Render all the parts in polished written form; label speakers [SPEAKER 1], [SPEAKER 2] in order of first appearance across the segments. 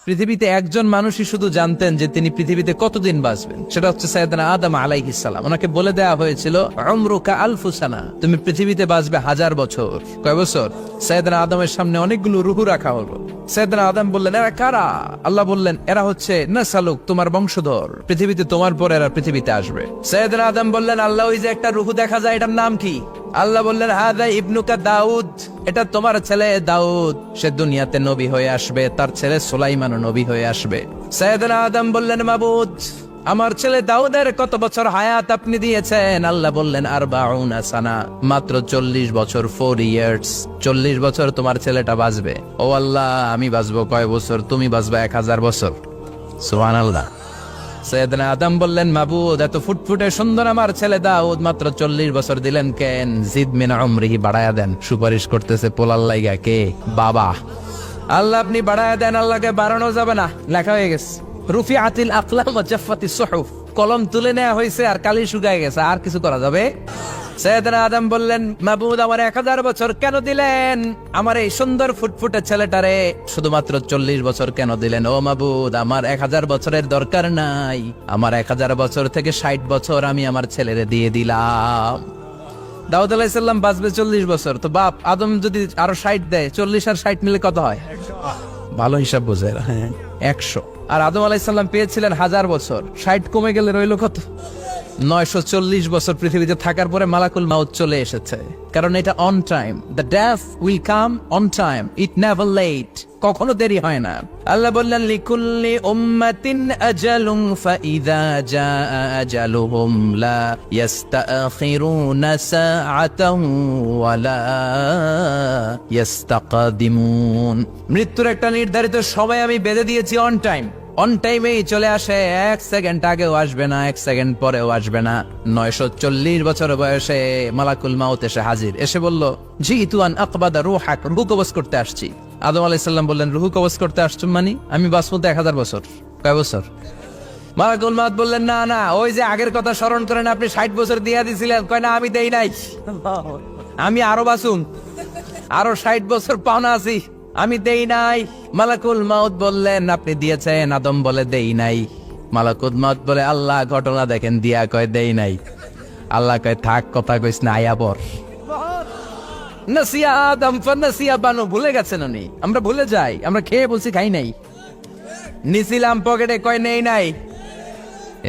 [SPEAKER 1] পৃথিবীতে একজন মানুষই শুধু জানতেন যে তিনি পৃথিবীতে কতদিন বাঁচবেন, সেটা হচ্ছে সাইয়েদনা আদম আলাইহিস সালাম। ওনাকে বলে দেওয়া হয়েছিল উমরুকা আলফু সানা, তুমি পৃথিবীতে বাঁচবে 1000 বছর। কয় বছর? সাইয়েদনা আদমের সামনে অনেকগুলো রূহ রাখা হলো। সাইয়েদনা আদম বললেন, এরা কারা? আল্লাহ বললেন, এরা হচ্ছে নাসালুক, তোমার বংশধর, পৃথিবীতে তোমার পর এরা পৃথিবীতে আসবে। সাইয়েদনা আদম বললেন, আল্লাহ ওই যে একটা রূহ দেখা যায়, এটার নাম কি? আল্লাহ বললেন, হাদা ইবনুকা দাউদ, এটা তোমার ছেলে দাউদ, সে দুনিয়াতে নবী হয়ে আসবে, তার ছেলে সুলাইমানও নবী হয়ে আসবে। সাইয়েদনা আদম বললেন, মাবুদ, আমার ছেলে দাউদের কত বছর হায়াত আপনি দিয়েছেন? আল্লাহ বললেন, 40 সানা, মাত্র 40 বছর, 4 ইয়ার্স, 40 বছর তোমার ছেলেটা বাঁচবে। ও আল্লাহ, আমি বাঁচবো কয় বছর? তুমি বাঁচবা 1000 বছর। সুবহানাল্লাহ। সাইয়েদনা আদম বললেন, মাবুদ, এত ফুটফুটে সুন্দর আমার ছেলে দাউদ, মাত্র 40 বছর দিলেন কেন? জিদ মিন উমরিহি, বাড়ায়া দেন। সুপারিশ করতেছে পোলার লাইগা কে? বাবা। আল্লাহ, আপনি বাড়ায়া দেন। আল্লাহকে বাড়ানো যাবে না, লেখা হয়ে গেছে। রুফিআতিল আকলাম ওয়া জাফফাতিস সুহুফ, কলম তুলে নেওয়া হয়েছে আর কালি শুকায় গেছে, আর কিছু করা যাবে? সাইয়েদনা আদম বললেন, মাবুদ, আমার 1000 বছর কেন দিলেন? আমার এই সুন্দর ফুটফুটে ছেলেটারে শুধুমাত্র 40 বছর কেন দিলেন? ও মাবুদ, আমার 1000 বছরের দরকার নাই, আমার 1000 বছর থেকে 60 বছর আমি আমার ছেলেরে দিয়ে দিলাম। দাউদ আলাইহিস সালাম বাঁচবে 40 বছর, তো বাপ আদম যদি আরো 60 দেয়, 40 আর 60 মিলে কত হয়? ভালো হিসাব বোঝে, 100। আর আদম আলাইহিস সালাম পেয়েছিলেন 1000 বছর, 60 কমে গেলে রইল কত? 940 বছর পৃথিবীতে থাকার পরে মালাকুল মাউত চলে এসেছে, কারণ এটা on time. The death will come on time, it never late, কখনো দেরি হয় না। আল্লাহ বললেন, লিকুল্লি উম্মাতিন আজালুন ফাইযা জাআ আজালুহুম লা ইস্তাখিরুনা সাআতান ওয়া লা ইস্তাকদিমুন। মৃত্যুর একটা নির্ধারিত সময় আমি বেঁধে দিয়েছি, অন টাইম, অন টাইমেই চলে আসে, 1 সেকেন্ড আগেও আসবে না, 1 সেকেন্ড পরেও আসবে না। 940 বছর বয়সে মালাকুল মাউত এসে হাজির, এসে বলল, জিতু আন আকবাদা রূহাক, রূহ কবজ করতে আসছি। আদম আলাইহিস সালাম বললেন, রূহ কবজ করতে আসছো মানে? আমি বাঁচবো 1000 বছর। কয় বছর? মালাকুল মাউত বললেন, না না, ওই যে আগের কথা স্মরণ করেন, আপনি 60 বছর দিয়া দিছিলেন। কয় না, আমি দেই নাই, আমি আরো বাঁচুম, আরো 60 বছর পাওনা আছি, আমি দেই নাই। মালাকুল মাউত বললেন, আপনি দিয়েছেন। আদম বলে, দেই নাই। মালাকুল মাউত বলে, আল্লাহ, ঘটনা দেখেন, দিয়া কয় দেই নাই। আল্লাহ কয়, থাক, কথা কইস না, আয়া পর। নাসিয়া আদম ফানাসিয়া বানু, ভুলে গেছেন উনি। আমরা ভুলে যাই, আমরা খেয়ে বলছি খাই নাই, নিছিলাম পকেটে, কয় নেই নাই।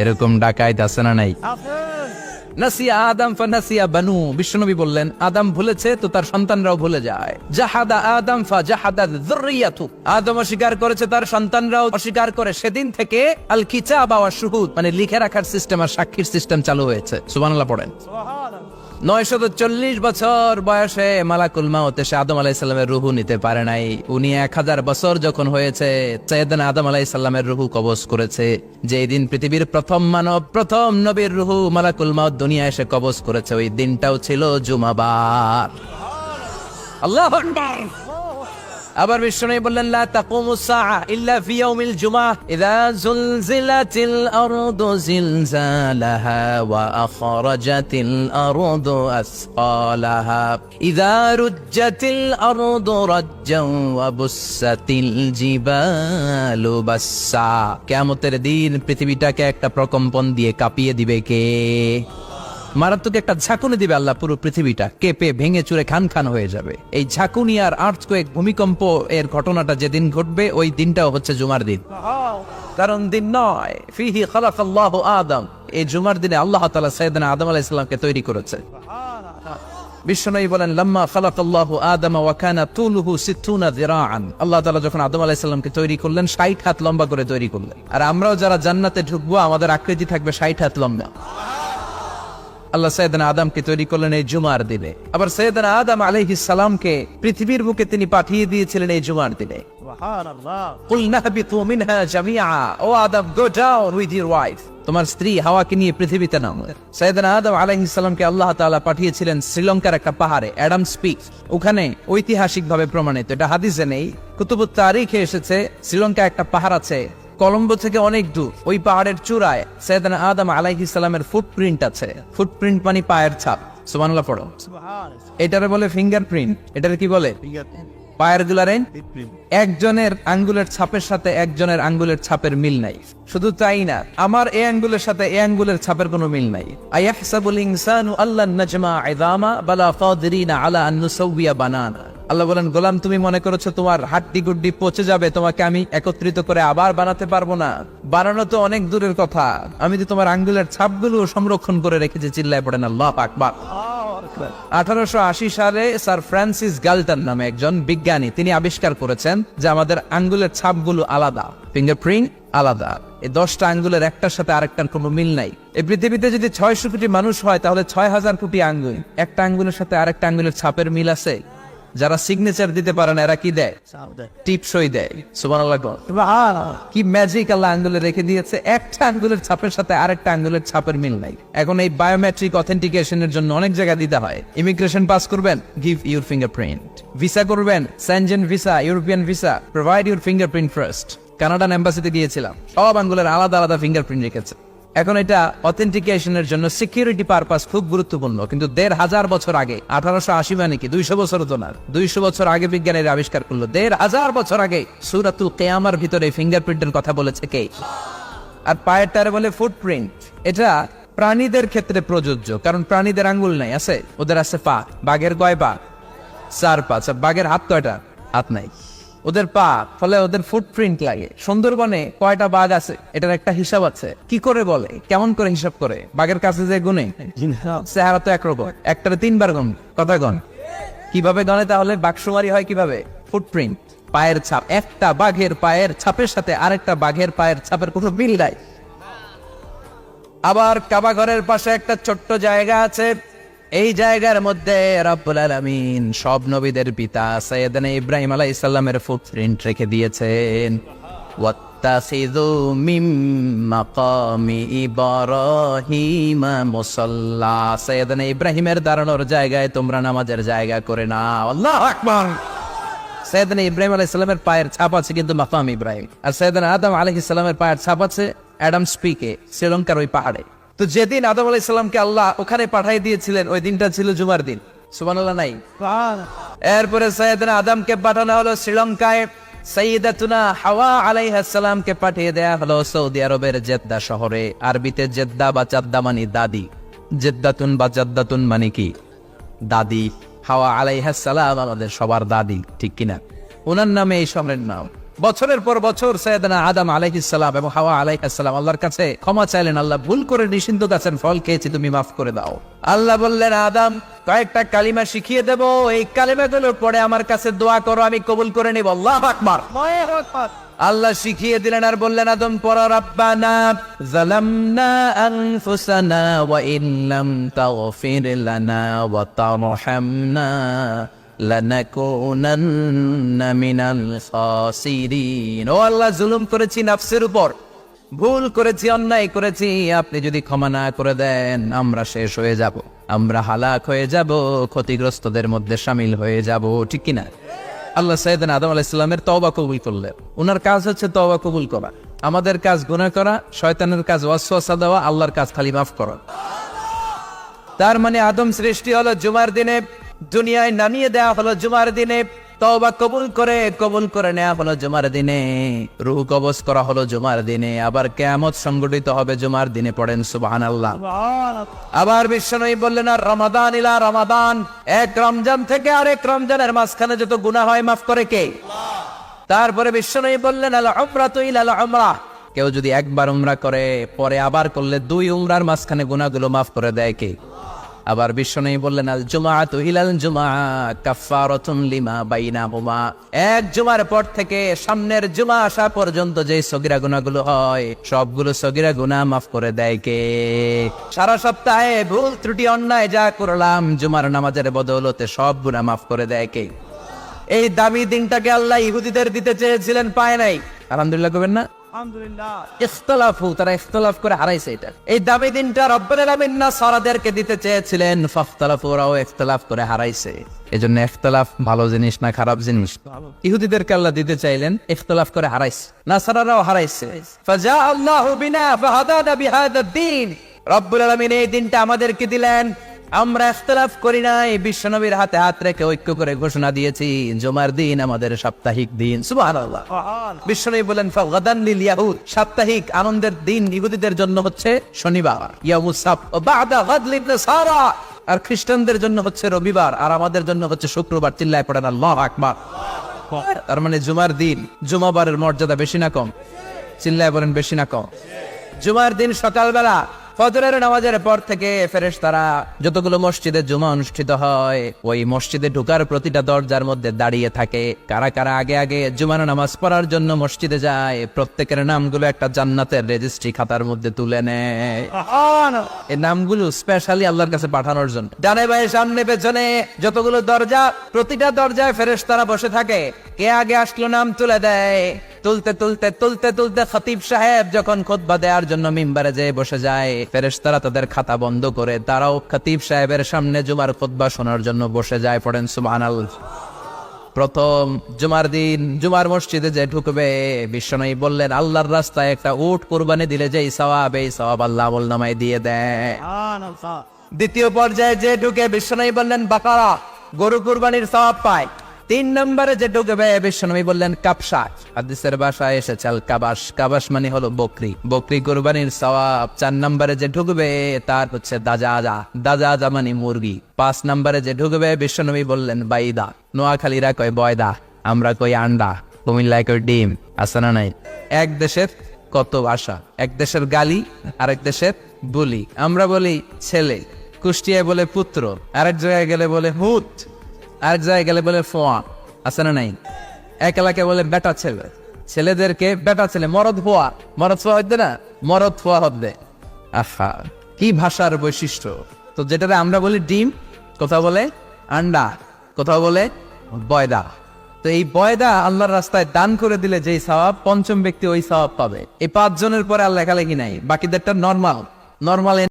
[SPEAKER 1] এরকম ডাকাইত আছে না নাই? নাসিয়া আদম ফানাসিয়া বানু, বিশ্বনবী বললেন, আদম ভুলেছে তো তার সন্তানরাও ভুলে যায়। জাহাদা আদম ফাজাহাদা যুররিয়াতু, আদম অস্বীকার করেছে, তার সন্তানরাও অস্বীকার করে। সেদিন থেকে আল কিতাব ওয়া শুহুদ, মানে লিখে রাখার সিস্টেম আর সাক্ষীর সিস্টেম চালু হয়েছে। সুবহানাল্লাহ পড়েন। 940 বছর বয়সে মালাকুল মাউত এসে আদম আলাইহিস সালামের রূহ নিতে পারে নাই। উনি 1000 বছর যখন হয়েছে, সাইয়েদনা আদম আলাইহিস সালামের রূহ কবজ করেছে। যেই দিন পৃথিবীর প্রথম মানব, প্রথম নবীর রূহ মালাকুল মাউত দুনিয়া এসে কবজ করেছে, ওই দিনটাও ছিল জুমাবার। আল্লাহু আকবার। আবার বিশ্বনবী বললেন, লা তাকুমুস সাআ ইল্লা ফি ইয়াউমিল জুমআহ, ইযা যুলজিলাতিল আরদু জিলজালাহা ওয়া আখরাজাতিল আরদু আসকালাহা, ইযা রুজ্জাতিল আরদু রাজ্জান ওয়া বুসাতিল জিবালু বাসসা। কিয়ামতের দিন পৃথিবীটাকে একটা প্রকম্পন দিয়ে কাঁপিয়ে দিবে কে? মারাত্মক একটা ঝাঁকুনি দিবে আল্লাহ, পুরো পৃথিবীটা কেঁপে ভেঙে চুরে খান খান হয়ে যাবে। এই ঝাঁকুনি আর আর্থকোয়েক, ভূমিকম্প এর ঘটনাটা যেদিন ঘটবে, ওই দিনটাও হচ্ছে জুমার দিন। কারণ দিন নয়, ফিহি খালাকাল্লাহু আদম, এই জুমার দিনে আল্লাহ তাআলা সাইয়েদনা আদম আলাইহিস সালামকে তৈরি করেছে। বিশ্বনবী বলেন, লাম্মা খালাকাল্লাহু আদম ওয়া কানা তুলুহু 60 যিরাআন, আল্লাহ তাআলা যখন আদম আলাইহিস সালামকে তৈরি করলেন, 60 হাত লম্বা করে তৈরি করলেন। আর আমরাও যারা জান্নাতে ঢুকবো, আমাদের আকৃতি থাকবে 60 হাত লম্বা। আল্লাহ সাইয়েদনা আদমকে তৈরি করলেন এই জুমার দিনে। আবার সাইয়েদনা আদম আলাইহিস সালামকে পৃথিবীর বুকে তিনি পাঠিয়ে দিয়েছিলেন এই জুমার দিনে। সুবহানাল্লাহ। কুল নাহবিতু মিনহা জামিআ, ও Adam, go down with your wife, তোমার স্ত্রী হাওয়াকে নিয়ে পৃথিবীতে নামো। সাইয়েদনা আদম আলাইহিস সালামকে আল্লাহ তাআলা পাঠিয়েছিলেন শ্রীলঙ্কার একটা পাহাড়ে, অ্যাডামস পিক। ওখানে ঐতিহাসিকভাবে প্রমাণিত, এটা হাদিসে নেই, কুতুবুত তারিখে এসেছে। শ্রীলঙ্কায় একটা পাহাড় আছে, কলম্বো থেকে অনেক দূর। ওই পাহাড়ের চূড়ায় সাইয়েদনা আদম আলাইহিস সালামের ফুটপ্রিন্ট আছে। ফুটপ্রিন্ট মানে পায়ের ছাপ। সুবহানাল্লাহ পড়ো। এটারে বলে ফিঙ্গারপ্রিন্ট। এটারে কি বলে? পায়ের গুলারে একজনের আঙ্গুলের ছাপের সাথে একজনের আঙ্গুলের ছাপের মিল নাই। শুধু তাই না, আমার এই আঙ্গুলের সাথে এই আঙ্গুলের ছাপের কোনো মিল নাই। আয়াহসাবুল ইনসানু আল্লান নাজমা ইযামা বালা কাদিরিনা আলা আন নুসাউইয়া বানানা। আল্লাহ বলেন, গোলাম তুমি মনে করেছো তোমার হাড্ডি গুড্ডি পচে যাবে, তোমাকে আমি একত্রিত করে আবার বানাতে পারবো না? বানানো তো অনেক দূরের কথা, আমি তো তোমার আঙ্গুলের ছাপগুলো সংরক্ষণ করে রেখেছি। চিল্লায় পড়েন আল্লাহু আকবার। 1880 সালে স্যার ফ্রান্সিস গাল্টন নামে একজন বিজ্ঞানী, তিনি আবিষ্কার করেছেন যে আমাদের আঙ্গুলের ছাপগুলো আলাদা, ফিঙ্গারপ্রিন্ট আলাদা। এই 10টা আঙ্গুলের একটার সাথে আরেকটার কোনো মিল নাই। এই পৃথিবীতে যদি 600 কোটি মানুষ হয় তাহলে 6000 কোটি আঙ্গুল, একটা আঙ্গুলের সাথে আরেকটা আঙ্গুলের ছাপের মিল আছে? যারা সিগনেচার দিতে পারে না এরা কি দেয়? টিপসই দেয়। সুবহানাল্লাহ। কি ম্যাজিক আল্লাহ আঙ্গুলে রেখে দিয়েছে, একটা আঙ্গুলের ছাপের সাথে আরেকটা আঙ্গুলের ছাপের মিল নাই। এখন এই বায়োমেট্রিক অথেন্টিকেশনের জন্য অনেক জায়গা দিতে হয়। ইমিগ্রেশন পাস করবেন, গিভ ইউর ফিঙ্গারপ্রিন্ট। ভিসা করবেন, Schengen visa, European visa, provide your fingerprint first. Canadian এম্বাসিতে গিয়েছিলাম, সব আঙ্গুলের আলাদা আলাদা ফিঙ্গারপ্রিন্ট রেখেছে। এখন এটা অথেন্টিকেশনের জন্য সিকিউরিটি পারপাস খুব গুরুত্বপূর্ণ, কিন্তু 1500 বছর আগে, 1880 মানে কি 200 বছর তো না, 200 বছর আগে বিজ্ঞানীরা আবিষ্কার করলো। 1500 বছর আগে সূরাতুল কিয়ামার ভিতরে ফিঙ্গারপ্রিন্টের কথা বলেছে কে? আর পায়েরটারে বলে ফুটপ্রিন্ট। এটা প্রাণীদের ক্ষেত্রে প্রযোজ্য, কারণ প্রাণীদের আঙ্গুল নাই, আছে? ওদের আছে পা। বাঘের কয় পা? 4 পা। বাঘের হাত কয়টা? হাত নাই, ওদের পা, ফলে ওদের ফুটপ্রিন্ট লাগে। সুন্দরবনে কয়টা বাঘ আছে এটার একটা হিসাব আছে। কি করে বলে, কেমন করে হিসাব করে? বাঘের কাছে যে গুনে, চেহারা তো একরকম, একটারে 3 বার গুণ। কথা গণ কিভাবে গনে তাহলে? বাঘসুমারি হয় কিভাবে? ফুটপ্রিন্ট, পায়ের ছাপ। একটা বাঘের পায়ের ছাপের সাথে আরেকটা বাঘের পায়ের ছাপের কোনো মিল নাই। আবার কাবা ঘরের পাশে একটা ছোট্ট জায়গা আছে, এই জায়গার মধ্যে রব্বুল আলামিন সব নবীদের পিতা সাইয়েদনা ইব্রাহিম আলাইহিস সালামের ফুটপ্রিন্ট রেখে দিয়েছেন। ওয়াত্তাখিযু মিম মাকামি ইব্রাহিম মুসাল্লা। সাইয়েদনা ইব্রাহিমের দাঁড়ানোর জায়গায় তোমরা নামাজের জায়গা করে নাও। আল্লাহু আকবার। সাইয়েদনা ইব্রাহিম আলাইহিস সালামের পায়ের ছাপ আছে কিন্তু মাকাম ইব্রাহিম, আর সাইয়েদনা আদম আলাইহিস সালামের পায়ের ছাপ আছে অ্যাডামস পিকে, শ্রীলঙ্কার ওই পাহাড়ে। তো যেদিন আদম আলাইহিস সালামকে আল্লাহ ওখানে পাঠিয়ে দিয়েছিলেন, ওই দিনটা ছিল জুমার দিন। সুবহানাল্লাহ নাই? এরপরে সাইয়েদনা আদমকে পাঠানো হলো শ্রীলঙ্কায়, সাইয়্যিদাতুনা হাওয়া আলাইহিস সালামকে পাঠিয়ে দেয়া হলো সৌদি আরবের জেদ্দা শহরে। আরবিতে জেদ্দা বা জাদ্দা মানে দাদি, জেদ্দাতুন বা জাদ্দাতুন মানে কি? দাদি। হাওয়া আলাইহিস সালাম আমাদের সবার দাদি, ঠিক কিনা? ওনার নামে এই শহরের নাম। বছরের পর বছর সাইয়েদনা আদম আলাইহিস সালাম এবং হাওয়া আলাইহিস সালাম আল্লাহর কাছে ক্ষমা চাইলেন, আল্লাহ ভুল করে নিষিদ্ধ গাছের ফল খেয়েছি, তুমি মাফ করে দাও। আল্লাহ বললেন, আদম কয়েকটা কালিমা শিখিয়ে দেব, এই কালিমাগুলোর পরে আমার কাছে দোয়া করো, আমি কবুল করে নেব। আল্লাহু আকবার। আল্লাহ শিখিয়ে দিলেন আর বললেন, আদম পড়ো, রাব্বানা যালামনা আনফুসানা ওয়া ইল্লাম তাগফির লানা ওয়া তারহামনা লানাকুনান্না মিনাল খাসিরিন। ও আল্লাহ, জুলুম করেছি নাফসের উপর, ভুল করেছি, অন্যায় করেছি, আপনি যদি ক্ষমা না করে দেন আমরা শেষ হয়ে যাব, আমরা হালাক হয়ে যাব, ক্ষতিগ্রস্তদের মধ্যে শামিল হয়ে যাব, ঠিক কিনা? আল্লাহ সাইয়েদনা আদম আলাইহিস সালামের তওবা কবুল করলেন। ওনার কাজ হচ্ছে তওবা কবুল করা। আমাদের কাজ গুনাহ করা, শয়তানের কাজ ওয়াসওয়াসা দেওয়া, আল্লাহর কাজ খালি মাফ করা। তার মানে আদম সৃষ্টি হলো জুমার দিনে, দুনিয়ায় নামিয়ে দেওয়া হলো জুমার দিনে, তওবা কবুল করে নেওয়া হলো জুমার দিনে, রূহ কবজ করা হলো জুমার দিনে, আবার কিয়ামত সংগঠিত হবে জুমার দিনে। পড়েন সুবহানাল্লাহ। আবার বিশ্বনবী বললেন, আর রমাদান ইলা রমাদান, এক রমজান থেকে আরেক রমজানের মাঝখানে যত গুনাহ হয় মাফ করে কে? তারপরে বিশ্বনবী বললেন, আল উমরাতু ইলাল উমরাহ, কেউ যদি একবার উমরা করে পরে আবার করলে 2 উমরার মাঝখানে গুনাহগুলো মাফ করে দেয় কে? আবার বিশ্বনবী বললেন, আল জুমআতু ইলাল জুমআ কাফফারাতুন লিমা বাইনাহুমা, এক জুমার পর থেকে সামনের জুমা আসা পর্যন্ত যে সগীরা গুনাহগুলো হয় সবগুলো সগীরা গুনাহ মাফ করে দেয় কে? সারা সপ্তাহে ভুল ত্রুটি অন্যায় যা করলাম জুমার নামাজের বদৌলতে সব গুনাহ মাফ করে দেয় কে? এই দামি দিনটাকে আল্লাহ ইহুদিদের দিতে চেয়েছিলেন, পায় নাই। আলহামদুলিল্লাহ করবেন না? তারা ইখতিলাফ করে হারাইছে এটা। এই দামি দিনটা রব্বুল আলামিন নাসারাদেরকে দিতে চেয়েছিলেন, ফাখতালাফু, ওরাও ইখতিলাফ করে হারাইছে। এজন্য ইখতিলাফ ভালো জিনিস না খারাপ জিনিস? ইহুদিদেরকে আল্লাহ দিতে চাইলেন, ইখতিলাফ করে হারাইছে, নাসারারাও হারাইছে। ফাজা আল্লাহু বিনা ফাহাদানা বিহাদা দ্বীন, রব্বুল আলামিন এই দিনটা আমাদেরকে দিলেন, আমরা ইখতিলাফ করি নাই, বিশ্বনবীর হাতে হাত রেখে ঐক্য করে ঘোষণা দিয়েছি জুমার দিন আমাদের সাপ্তাহিক দিন। সুবহানাল্লাহ। বিশ্বনবী বলেন ফাগাদান লিল ইয়াহুদ, সাপ্তাহিক আনন্দের দিন ইহুদিদের জন্য হচ্ছে শনিবার, ইয়াউমুস সাbt, ওয়া বা'দা গাদ লিন নাসারা, আর খ্রিস্টানদের জন্য হচ্ছে রবিবার, আর আমাদের জন্য হচ্ছে শুক্রবার। চিল্লায় পড়েন আল্লাহু আকবার। তার মানে জুমার দিন, জুমাবারের মর্যাদা বেশি না কম? চিল্লায় বলেন বেশি না কম? জুমার দিন সকালবেলা ফজরের নামাজের পর থেকে ফেরেশতারা যতগুলো মসজিদে জুমা অনুষ্ঠিত হয় ওই মসজিদে ঢোকার প্রতিটা দরজার মধ্যে দাঁড়িয়ে থাকে। কারা কারা আগে আগে জুমার নামাজ পড়ার জন্য মসজিদে যায়, প্রত্যেকের নামগুলো একটা জান্নাতের রেজিস্ট্রি খাতার মধ্যে তুলে নেয়। এই নামগুলো স্পেশালি আল্লাহর কাছে পাঠানোর জন্য। ডানে বাঁয়ে সামনে পেছনে যতগুলো দরজা, প্রতিটা দরজায় ফেরেশতারা বসে থাকে। কে আগে আসলো নাম তুলে দেয়। তুলতে তুলতে তুলতে তুলতে খতিব সাহেব যখন খুতবা দেওয়ার জন্য মিম্বারে যেয়ে বসে যায়, ফেরেশতারা তাদের খাতা বন্ধ করে তারাও খতিব সাহেবের সামনে জুমার খুতবা শোনার জন্য বসে যায়। পড়েন সুবহানাল্লাহ। প্রথম জুমার দিন জুমার মসজিদে যে ঢুকবে, বিশ্বনবী বললেন আল্লাহর রাস্তায় একটা উট কুরবানি দিলে যেই সওয়াব, এই সওয়াব আল্লাহ আমলনামায় দিয়ে দেয়। দ্বিতীয় পর্যায়ে যে ঢুকে, বিশ্বনবী বললেন বাকারা, গরু কুরবানির সওয়াব পায়। 3 নম্বরে যে ঢুকবে, বিশ্বনবী বললেন কাবশা, হাদিসের ভাষায় এসেছে আল কাবাস, কাবাস মানে হলো বকরি, বকরি কুরবানির সওয়াব। 4 নম্বরে যে ঢুকবে তার হচ্ছে দাজাজা, দাজাজা মানে মুরগি। 5 নম্বরে যে ঢুকবে, বিশ্বনবী বললেন বাইদা, নোয়াখালীরা কয় বয়দা, আমরা কই আন্ডা, কুমিল্লায় কই ডিম। আছে না নাই? এক দেশের কত ভাষা, এক দেশের গালি আরেক দেশের বলি। আমরা বলি ছেলে, কুষ্টিয়ায় বলে পুত্র, আরেক জায়গায় গেলে বলে হুত, আরেক জায়গায় গেলে বলে ফোয়া। আছে না নাই? এক এলাকায় বলে বেটা ছেলে, ছেলেদেরকে বেটা ছেলে। মরদ ফোয়া, মরদ ফোয়া হইতে না, মরদ ফোয়া হবে। আহা, কি ভাষার বৈশিষ্ট্য। তো যেটা আমরা বলি ডিম, কোথাও বলে আন্ডা, কোথাও বলে বয়দা। তো এই বয়দা আল্লাহর রাস্তায় দান করে দিলে যেই সওয়াব, পঞ্চম ব্যক্তি ওই সওয়াব পাবে। এই 5 জনের পরে আর লেখালেখি নাই, বাকিদেরটা নরমাল।